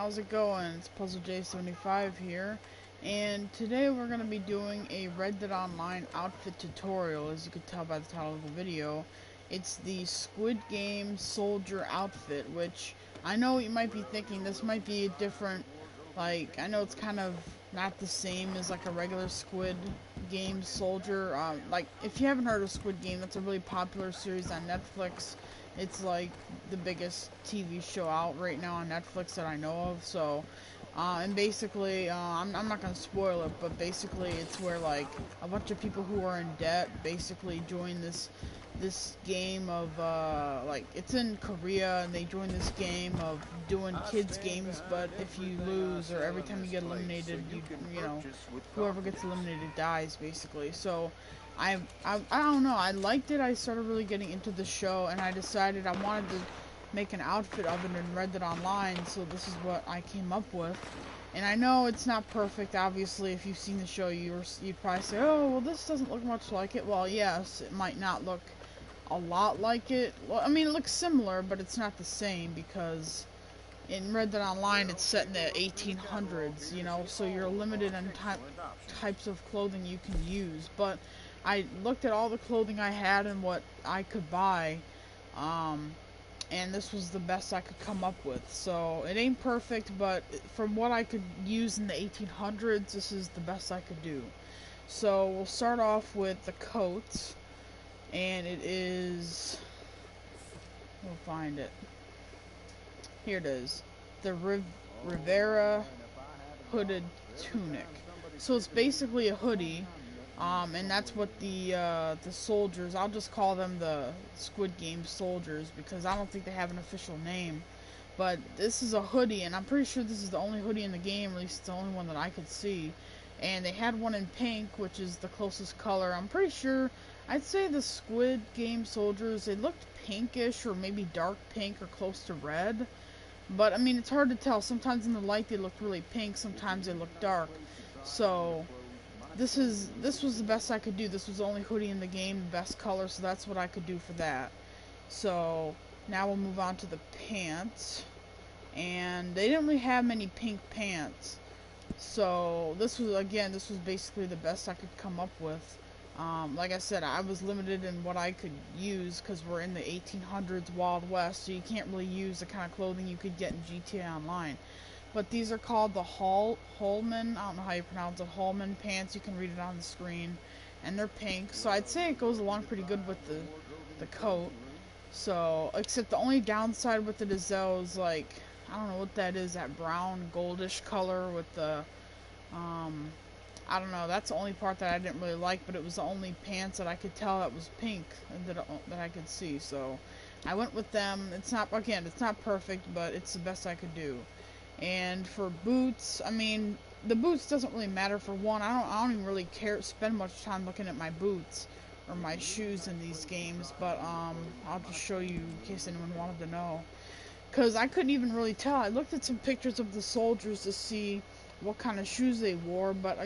how's it going? It's Puzzle J75 here, and today we're going to be doing a Red Dead Online outfit tutorial. As you can tell by the title of the video, it's the Squid Game Soldier outfit, which I know you might be thinking this might be a different, I know it's kind of not the same as like a regular Squid Game Soldier. If you haven't heard of Squid Game, that's a really popular series on Netflix. It's like the biggest TV show out right now on Netflix that I know of. So, and basically, I'm not gonna spoil it, but basically, it's where like a bunch of people who are in debt basically join this game of it's in Korea, and they join this game of doing kids games. But if you lose or every time you get eliminated, you know whoever gets eliminated dies basically. So. I don't know, I liked it. I started really getting into the show, and I decided I wanted to make an outfit of it and Read It online, so this is what I came up with. And I know it's not perfect, obviously. If you've seen the show, you'd probably say, oh, well, this doesn't look much like it. Well, yes, it might not look a lot like it. Well, I mean, it looks similar, but it's not the same, because in Red Dead Online, it's set in the 1800s, so you're limited on types of clothing you can use. But I looked at all the clothing I had and what I could buy, and this was the best I could come up with. So it ain't perfect, but from what I could use in the 1800s, this is the best I could do. So we'll start off with the coat, and it is, we'll find it. Here it is, the Rivera hooded tunic. So it's basically a hoodie. And that's what the soldiers, I'll just call them the Squid Game soldiers, because I don't think they have an official name. But this is a hoodie, and I'm pretty sure this is the only hoodie in the game, at least the only one that I could see. And they had one in pink, which is the closest color. I'm pretty sure, I'd say the Squid Game soldiers, they looked pinkish, or maybe dark pink, or close to red. But, I mean, it's hard to tell. Sometimes in the light they look really pink, sometimes they look dark. So this was the best I could do. This was the only hoodie in the game, the best color, so that's what I could do for that. So now we'll move on to the pants, and they didn't really have many pink pants. So this was basically the best I could come up with. Like I said, I was limited in what I could use because we're in the 1800s Wild West, so you can't really use the kind of clothing you could get in GTA Online. But these are called the Hallman, I don't know how you pronounce it, Hallman Pants. You can read it on the screen. And they're pink, so I'd say it goes along pretty good with the coat. So, except the only downside with it is those, I don't know what that is, that brown, goldish color with the, I don't know, that's the only part that I didn't really like, but it was the only pants that I could tell that was pink that I could see. So, I went with them. It's not perfect, but it's the best I could do. And for boots, I mean, the boots doesn't really matter. For one, I don't even really spend much time looking at my boots or my shoes in these games, but I'll just show you in case anyone wanted to know, because I couldn't even really tell. I looked at some pictures of the soldiers to see what kind of shoes they wore, but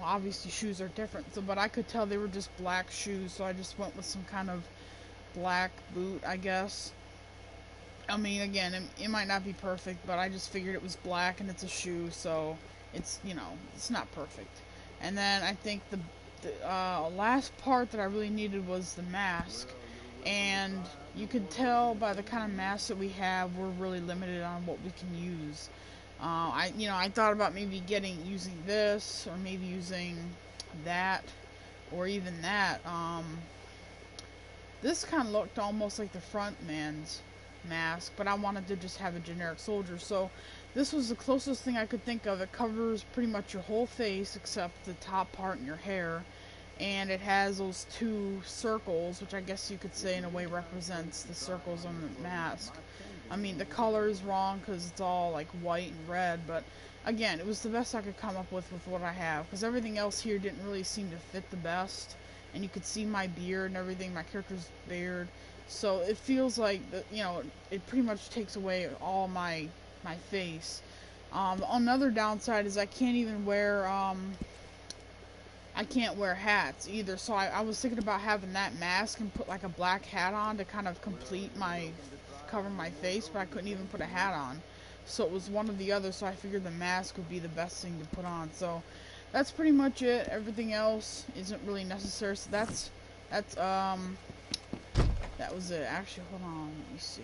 obviously shoes are different, but I could tell they were just black shoes, so I just went with some kind of black boot, I guess. I mean, again, it might not be perfect, but I just figured it was black and it's a shoe, so it's not perfect. And then I think the last part that I really needed was the mask, and you could tell by the kind of mask that we have, we're really limited on what we can use. I thought about maybe using this, or maybe using that, or even that. This kind of looked almost like the front man's mask, but I wanted to just have a generic soldier, so this was the closest thing I could think of. It covers pretty much your whole face except the top part and your hair, and it has those two circles, which I guess you could say in a way represents the circles on the mask. I mean, the color is wrong because it's all like white and red, but again, it was the best I could come up with what I have, because everything else here didn't really seem to fit the best. And you could see my beard and everything, my character's beard. So it feels like, it pretty much takes away all my face. Another downside is I can't even wear, I can't wear hats either. So I was thinking about having that mask and put like a black hat on to kind of cover my face, but I couldn't even put a hat on. so it was one or the other, so I figured the mask would be the best thing to put on. So that's pretty much it. Everything else isn't really necessary. So that was it. Actually, hold on, let me see.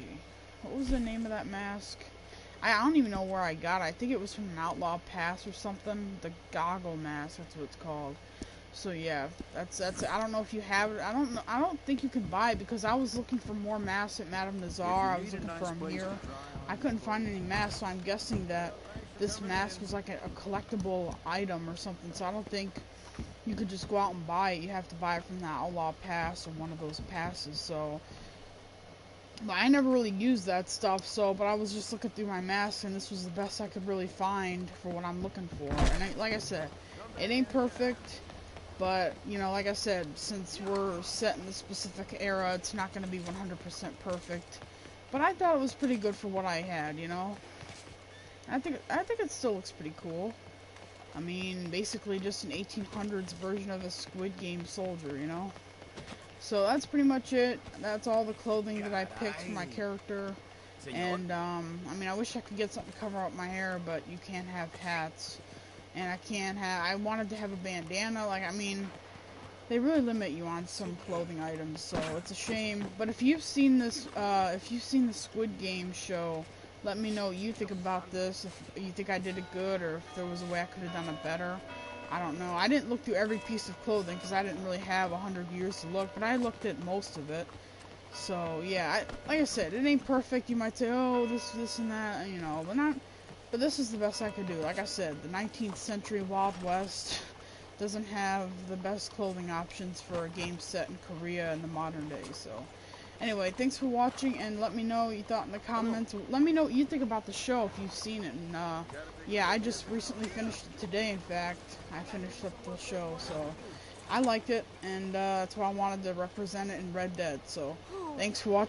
What was the name of that mask? I don't even know where I got it. I think it was from an Outlaw Pass or something. The goggle mask, that's what it's called. So yeah, that's I don't know if you have it. I don't think you can buy it, because I was looking for more masks at Madame Nazar. I was looking for them here. I couldn't find any masks, so I'm guessing that this mask was like a collectible item or something. So I don't think you could just go out and buy it. You have to buy it from the Outlaw Pass or one of those passes. So, but I never really used that stuff. So, but I was just looking through my masks, and this was the best I could really find for what I'm looking for. And like I said, it ain't perfect. But, you know, like I said, since we're set in the specific era, it's not going to be 100% perfect. But I thought it was pretty good for what I had, you know. I think it still looks pretty cool. I mean, basically just an 1800s version of a Squid Game soldier, you know. So that's pretty much it. That's all the clothing that I picked for my character. And, I mean, I wish I could get something to cover up my hair, but you can't have hats. And I wanted to have a bandana. Like, I mean, they really limit you on some clothing items, so it's a shame. But if you've seen this, if you've seen the Squid Game show, let me know what you think about this. If you think I did it good, or if there was a way I could have done it better. I don't know. I didn't look through every piece of clothing, because I didn't really have 100 years to look, but I looked at most of it. So, yeah, like I said, it ain't perfect. You might say, oh, this, and that, you know, but this is the best I could do. Like I said, the 19th century Wild West doesn't have the best clothing options for a game set in Korea in the modern day. So, anyway, thanks for watching, and let me know what you thought in the comments. Let me know what you think about the show if you've seen it. And, yeah, I just recently finished it today, in fact. I finished up the show, so I liked it, and that's why I wanted to represent it in Red Dead. So, thanks for watching.